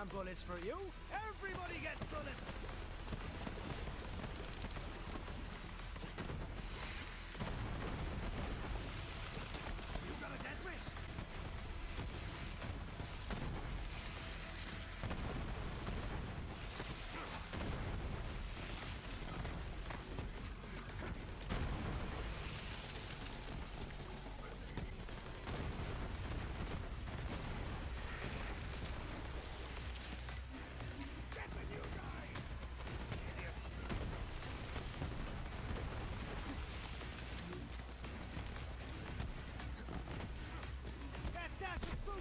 damn bullets for you. Everybody gets bullets. You got a death wish?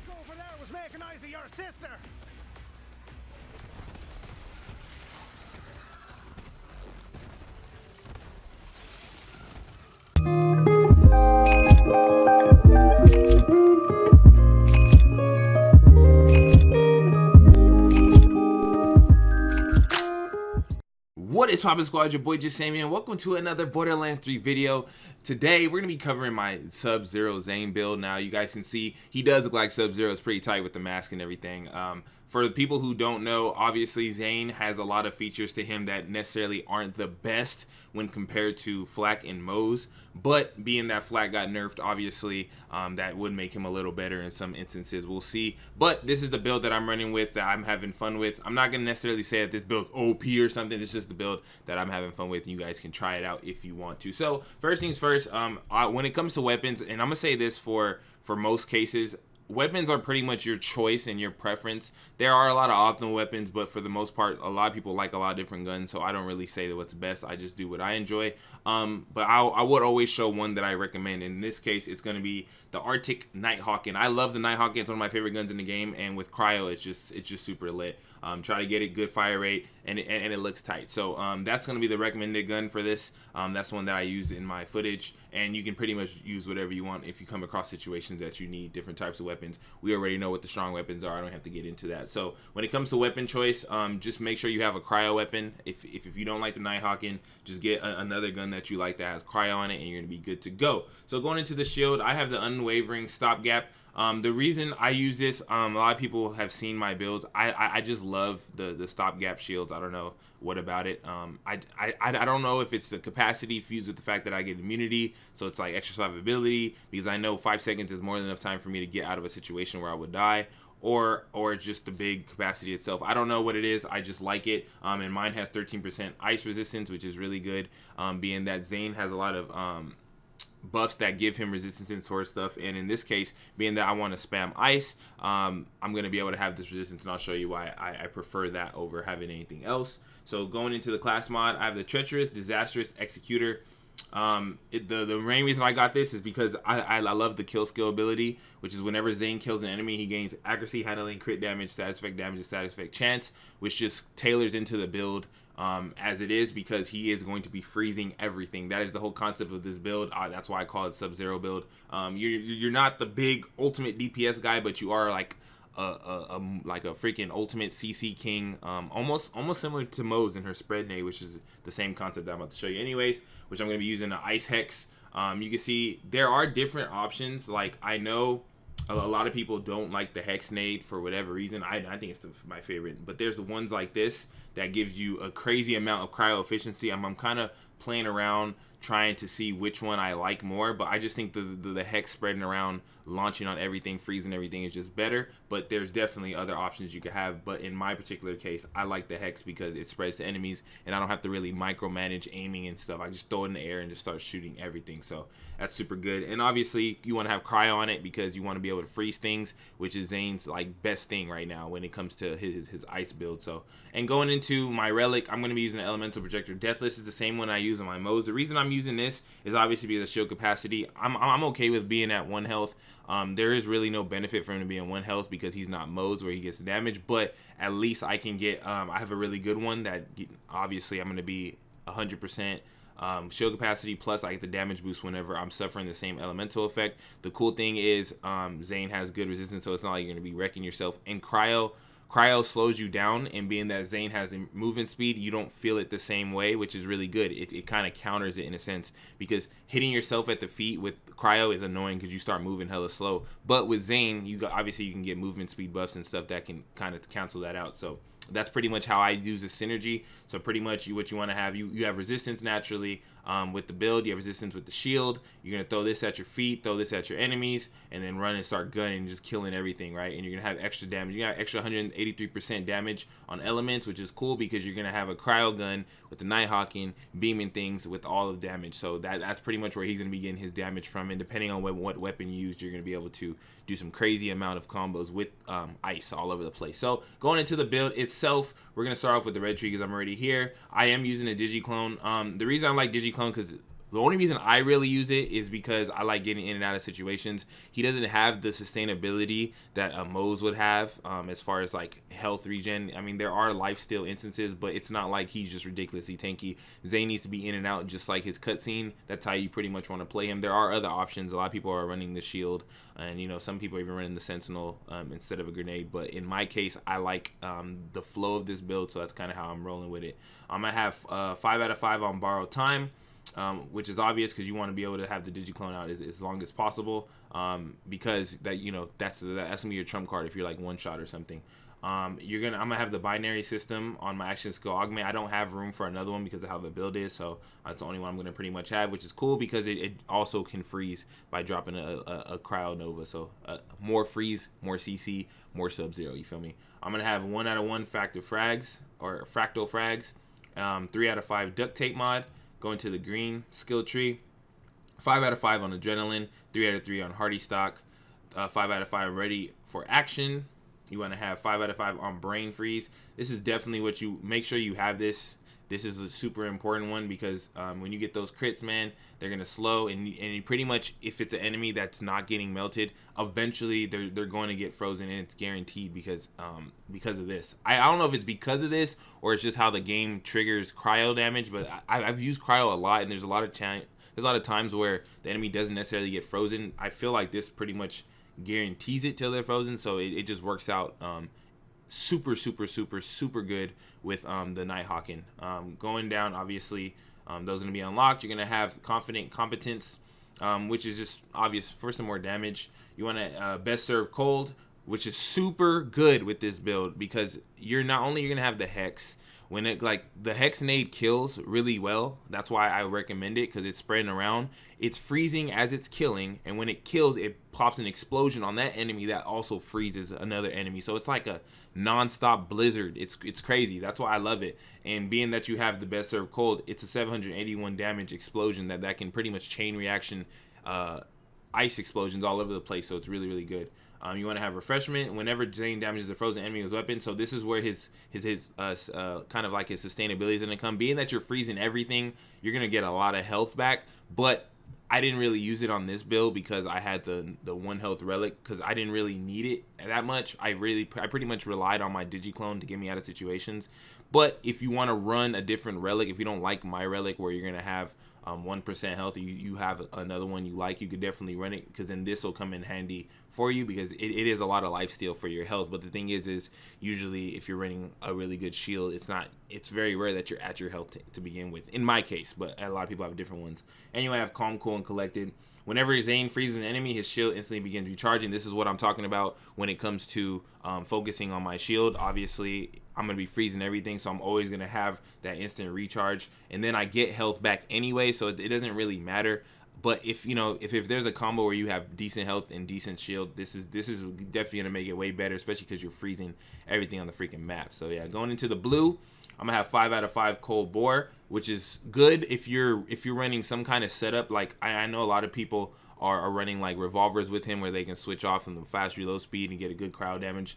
Over there was making eyes at your sister. What is poppin' squad, your boy Jesimein. Welcome to another Borderlands 3 video. Today we're gonna be covering my Sub-Zero Zane build. Now you guys can see he does look like Sub-Zero. It's pretty tight with the mask and everything. For the people who don't know, obviously Zane has a lot of features to him that necessarily aren't the best when compared to Flak and Moze. But being that Flak got nerfed, obviously that would make him a little better in some instances. We'll see. But this is the build that I'm running with, that I'm having fun with. I'm not gonna necessarily say that this build's OP or something. It's just the build that I'm having fun with. You guys can try it out if you want to. So first things first, when it comes to weapons, and I'm gonna say this for most cases, weapons are pretty much your choice and your preference. There are a lot of optional weapons, but for the most part, a lot of people like a lot of different guns, so I don't really say that what's best. I just do what I enjoy. But I would always show one that I recommend. In this case, it's going to be the Arctic Nighthawk, and I love the Nighthawk. It's one of my favorite guns in the game, and with cryo, it's just super lit. Try to get it good fire rate, and it looks tight. So that's going to be the recommended gun for this. That's one that I use in my footage, and you can pretty much use whatever you want if you come across situations that you need different types of weapons. We already know what the strong weapons are. I don't have to get into that. So when it comes to weapon choice, just make sure you have a cryo weapon. If you don't like the Nighthawk, just get another gun that you like that has cryo on it, and you're going to be good to go. So going into the shield, I have the Unwavering Stopgap. The reason I use this, a lot of people have seen my builds. I just love the stopgap shields. I don't know what about it. I don't know if it's the capacity fused with the fact that I get immunity, so it's like extra survivability, because I know 5 seconds is more than enough time for me to get out of a situation where I would die, or just the big capacity itself. I don't know what it is. I just like it. And mine has 13% ice resistance, which is really good, being that Zane has a lot of buffs that give him resistance and sort of stuff, and in this case, being that I want to spam ice, I'm going to be able to have this resistance, and I'll show you why I prefer that over having anything else. So going into the class mod, I have the Treacherous Disastrous Executor. The main reason I got this is because I love the kill skill ability, which is whenever Zane kills an enemy, he gains accuracy, handling, crit damage, status effect damage, and status effect chance, which just tailors into the build as it is, because he is going to be freezing everything. That is the whole concept of this build. That's why I call it Sub-Zero build. You're not the big ultimate DPS guy, but you are like like a freaking ultimate CC king, almost similar to Moze in her spread nade, which is the same concept that I'm about to show you anyways, which I'm going to be using the Ice Hex. You can see there are different options. Like, I know a lot of people don't like the Hex nade for whatever reason. I think it's my favorite, but there's the ones like this that gives you a crazy amount of cryo efficiency. I'm kind of playing around trying to see which one I like more, but I just think the Hex spreading around, launching on everything, freezing everything is just better. But there's definitely other options you could have, but in my particular case, I like the Hex because it spreads to enemies and I don't have to really micromanage aiming and stuff. I just throw it in the air and just start shooting everything, so that's super good. And obviously you want to have cryo on it because you want to be able to freeze things, which is Zane's like best thing right now when it comes to his ice build. So, and going into my Relic, I'm going to be using the Elemental Projector. Deathless is the same one I use on my Moze. The reason I'm using this is obviously because of shield capacity. I'm okay with being at 1 health. There is really no benefit for him to be in 1 health because he's not Moze where he gets damaged, but at least I can get I have a really good one that obviously I'm going to be 100% shield capacity, plus I get the damage boost whenever I'm suffering the same elemental effect. The cool thing is Zane has good resistance, so it's not like you're going to be wrecking yourself. And cryo Cryo slows you down, and being that Zane has a movement speed, you don't feel it the same way, which is really good. It kind of counters it in a sense, because hitting yourself at the feet with Cryo is annoying because you start moving hella slow. But with Zane, obviously you can get movement speed buffs and stuff that can kind of cancel that out. So that's pretty much how I use the synergy. So pretty much what you want to have, you have resistance naturally with the build. You have resistance with the shield. You're going to throw this at your feet, throw this at your enemies, and then run and start gunning and just killing everything, right? And you're going to have extra damage. You're going to have extra 183% damage on elements, which is cool because you're going to have a cryo gun with the Nighthawking beaming things with all of the damage. So that's pretty much where he's going to be getting his damage from. And depending on what weapon you use, you're going to be able to do some crazy amount of combos with ice all over the place. So going into the build itself, we're going to start off with the red tree because I'm already here. I am using a Digiclone. The reason I like Digiclone, because the only reason I really use it is because I like getting in and out of situations. He doesn't have the sustainability that Moze would have as far as like health regen. I mean, there are lifesteal instances, but it's not like he's just ridiculously tanky. Zane needs to be in and out just like his cutscene. That's how you pretty much want to play him. There are other options. A lot of people are running the shield, and you know, some people are even running the sentinel instead of a grenade. But in my case, I like the flow of this build, so that's kind of how I'm rolling with it. I'm gonna have 5 out of 5 on borrowed time. Which is obvious because you want to be able to have the Digiclone out as long as possible, because that, you know, that's gonna be your trump card if you're like one shot or something. I'm gonna have the binary system on my action skill augment. I don't have room for another one because of how the build is, so that's the only one I'm gonna pretty much have, which is cool because it also can freeze by dropping a cryo nova. So more freeze, more CC, more sub-zero. You feel me? I'm gonna have 1 out of 1 fractal frags or fractal frags, 3 out of 5 duct tape mod. Going to the green skill tree, 5 out of 5 on adrenaline, 3 out of 3 on hardy stock, 5 out of 5 ready for action. You want to have 5 out of 5 on brain freeze. This is definitely what you make sure you have this. This is a super important one because when you get those crits, man, they're gonna slow, and you pretty much, if it's an enemy that's not getting melted, eventually they're going to get frozen, and it's guaranteed because of this. I don't know if it's because of this or it's just how the game triggers cryo damage, but I've used cryo a lot, and there's a lot of times where the enemy doesn't necessarily get frozen. I feel like this pretty much guarantees it till they're frozen, so it just works out super good with the Nighthawking. Going down, obviously, those are going to be unlocked. You're going to have confident competence, which is just obvious for some more damage. You want to best serve cold, which is super good with this build because you're going to have the hex. When the hex nade kills really well, that's why I recommend it, because it's spreading around. It's freezing as it's killing, and when it kills, it pops an explosion on that enemy that also freezes another enemy. So it's like a non-stop blizzard. It's crazy. That's why I love it. And being that you have the best serve cold, it's a 781 damage explosion that can pretty much chain reaction ice explosions all over the place. So it's really good. You want to have refreshment whenever Zane damages a frozen enemy with weapon. So this is where his kind of like his sustainability is going to come. Being that you're freezing everything, you're going to get a lot of health back. But I didn't really use it on this build because I had the 1 health relic, because I didn't really need it that much. I pretty much relied on my Digiclone to get me out of situations. But if you want to run a different relic, if you don't like my relic where you're going to have 1% health, you have another one you like, you could definitely run it, because then this will come in handy for you, because it is a lot of lifesteal for your health. But the thing is usually if you're running a really good shield, it's very rare that you're at your health to begin with, in my case, but a lot of people have different ones. And you want to have calm, cool, and collected. Whenever Zane freezes an enemy, his shield instantly begins recharging. This is what I'm talking about when it comes to focusing on my shield. Obviously, I'm going to be freezing everything, so I'm always going to have that instant recharge. And then I get health back anyway, so it doesn't really matter. But if there's a combo where you have decent health and decent shield, this is definitely going to make it way better, especially because you're freezing everything on the freaking map. So yeah, going into the blue, I'm gonna have 5 out of 5 cold bore, which is good if you're running some kind of setup. Like I know a lot of people are running like revolvers with him, where they can switch off from the fast reload speed and get a good crowd damage.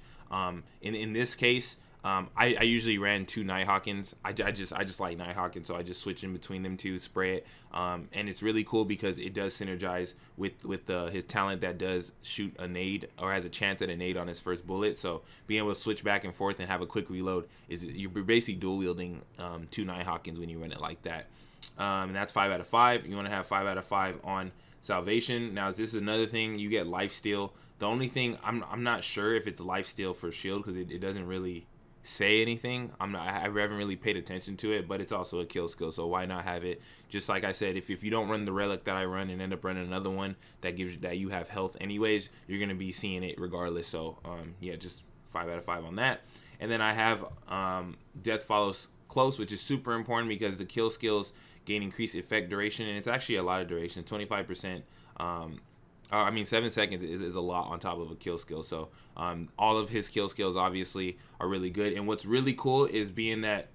In this case, I usually ran 2 Nighthawkins. I just like Nighthawkin, so I just switch in between them 2, spray it, and it's really cool because it does synergize with his talent that does shoot a nade, or has a chance at a nade on his first bullet. So being able to switch back and forth and have a quick reload you're basically dual wielding 2 Nighthawkins when you run it like that. And that's 5 out of 5. You want to have 5 out of 5 on salvation. Now this is another thing, you get life steal. The only thing I'm not sure if it's life steal for shield, because it doesn't really say anything. I haven't really paid attention to it, but it's also a kill skill, so why not have it? Just like I said, if you don't run the relic that I run and end up running another one that gives that you have health anyways, you're gonna be seeing it regardless. So yeah, just 5 out of 5 on that. And then I have death follows close, which is super important because the kill skills gain increased effect duration, and it's actually a lot of duration, 25%. I mean, 7 seconds is a lot on top of a kill skill. So all of his kill skills obviously are really good. And what's really cool is being that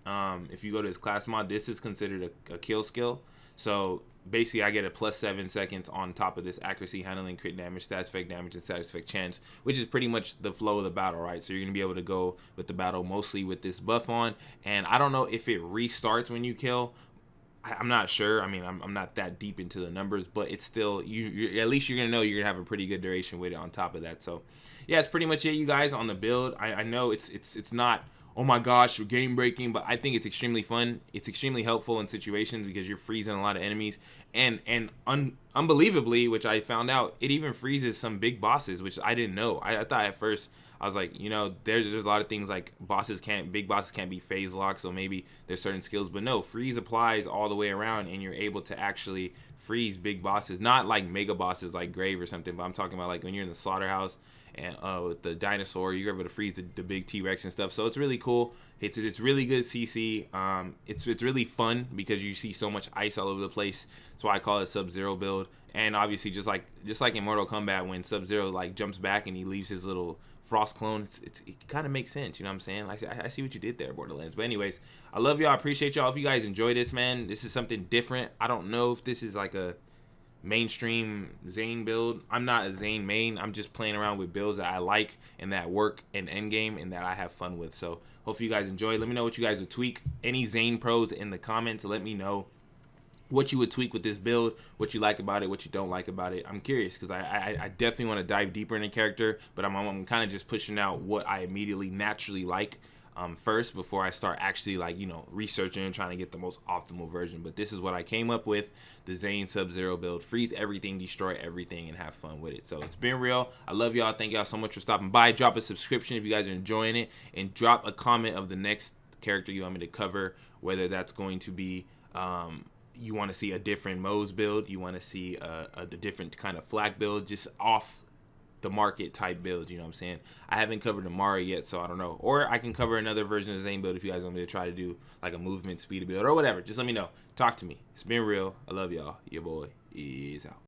if you go to his class mod, this is considered a kill skill. So basically I get a plus 7 seconds on top of this accuracy, handling, crit damage, stats effect damage, and stats effect chance, which is pretty much the flow of the battle, right? So you're going to be able to go with the battle mostly with this buff on. And I don't know if it restarts when you kill. I'm not sure. I mean, I'm not that deep into the numbers, but it's still, you at least you're gonna know you're gonna have a pretty good duration with it on top of that. So yeah, it's pretty much it, you guys, on the build. I know it's not, oh my gosh, game breaking, but I think it's extremely fun. It's extremely helpful in situations because you're freezing a lot of enemies, and unbelievably, which I found out, it even freezes some big bosses, which I didn't know. I thought at first, I was like, you know, there's a lot of things like big bosses can't be phase locked, so maybe there's certain skills, but no, freeze applies all the way around, and you're able to actually freeze big bosses, not like mega bosses like Grave or something, but I'm talking about like when you're in the slaughterhouse and with the dinosaur, you're able to freeze the big T-Rex and stuff. So it's really cool. It's really good CC. It's really fun because you see so much ice all over the place. That's why I call it Sub-Zero build. And obviously, just like in Mortal Kombat, when Sub-Zero like jumps back and he leaves his little Frost clone, it kind of makes sense, you know what I'm saying? I see what you did there, Borderlands. But anyways, I love y'all. I appreciate y'all. If you guys enjoy this, man, this is something different. I don't know if this is like a mainstream Zane build. I'm not a Zane main. I'm just playing around with builds that I like and that work in Endgame and that I have fun with. So hopefully you guys enjoy. Let me know what you guys would tweak. Any Zane pros in the comments, let me know what you would tweak with this build, what you like about it, what you don't like about it. I'm curious because I definitely want to dive deeper in the character, but I'm kind of just pushing out what I immediately naturally like first before I start actually, like, you know, researching and trying to get the most optimal version. But this is what I came up with, the Zane Sub-Zero build. Freeze everything, destroy everything, and have fun with it. So it's been real. I love y'all. Thank y'all so much for stopping by. Drop a subscription if you guys are enjoying it, and drop a comment of the next character you want me to cover, whether that's going to be you want to see a different Moe's build, you want to see a different kind of flak build, just off the market type builds, you know what I'm saying? I haven't covered Amari yet, so I don't know. Or I can cover another version of the Zane build if you guys want me to try to do like a movement speed build or whatever. Just let me know. Talk to me. It's been real. I love y'all. Your boy is out.